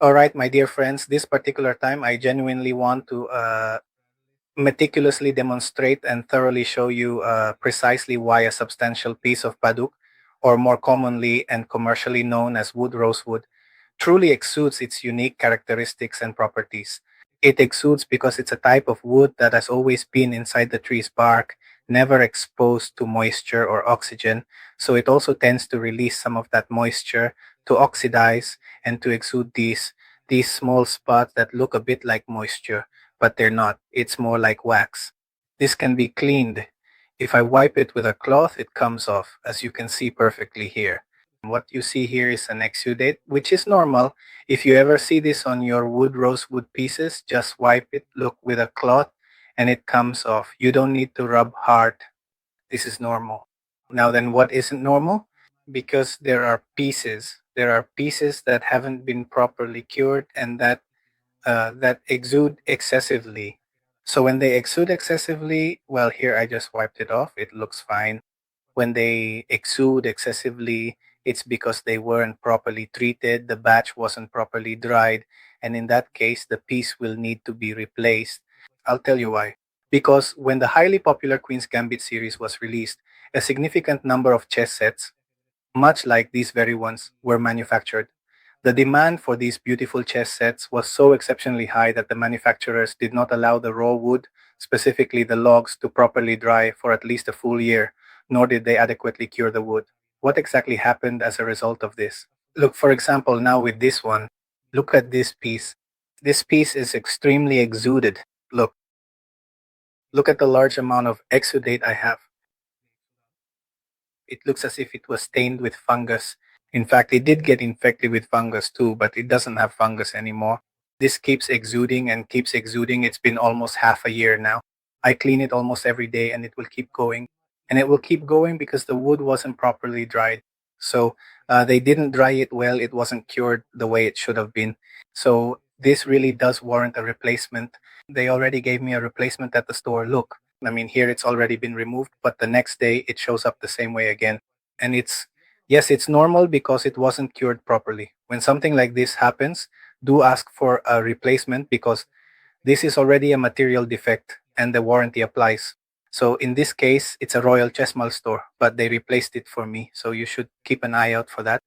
All right, my dear friends, this particular time I genuinely want to meticulously demonstrate and thoroughly show you precisely why a substantial piece of paduk, or more commonly and commercially known as wood rosewood, truly exudes its unique characteristics and properties. It exudes because it's a type of wood that has always been inside the tree's bark, never exposed to moisture or oxygen, so it also tends to release some of that moisture to oxidize and to exude these small spots that look a bit like moisture, but they're not. It's more like wax. This can be cleaned. If I wipe it with a cloth, it comes off, as you can see perfectly here. What you see here is an exudate, which is normal. If you ever see this on your rosewood pieces, just wipe it, look with a cloth, and it comes off. You don't need to rub hard. This is normal. Now then, what isn't normal? Because there are pieces that haven't been properly cured and that exude excessively. So when they exude excessively, well, here I just wiped it off. It looks fine. When they exude excessively, it's because they weren't properly treated, the batch wasn't properly dried, and in that case, the piece will need to be replaced. I'll tell you why. Because when the highly popular Queen's Gambit series was released, a significant number of chess sets, much like these very ones, were manufactured. The demand for these beautiful chess sets was so exceptionally high that the manufacturers did not allow the raw wood, specifically the logs, to properly dry for at least a full year, nor did they adequately cure the wood. What exactly happened as a result of this? Look, for example, now with this one, look at this piece. This piece is extremely exuded. Look at the large amount of exudate I have. It looks as if it was stained with fungus. In fact, it did get infected with fungus too, but it doesn't have fungus anymore. This keeps exuding and keeps exuding. It's been almost half a year now. I clean it almost every day and it will keep going. And it will keep going because the wood wasn't properly dried. So they didn't dry it well. It wasn't cured the way it should have been. So this really does warrant a replacement. They already gave me a replacement at the store. Look, I mean, here it's already been removed, but the next day it shows up the same way again. And yes, it's normal because it wasn't cured properly. When something like this happens, do ask for a replacement because this is already a material defect and the warranty applies. So in this case, it's a Royal Chessmal store, but they replaced it for me. So you should keep an eye out for that.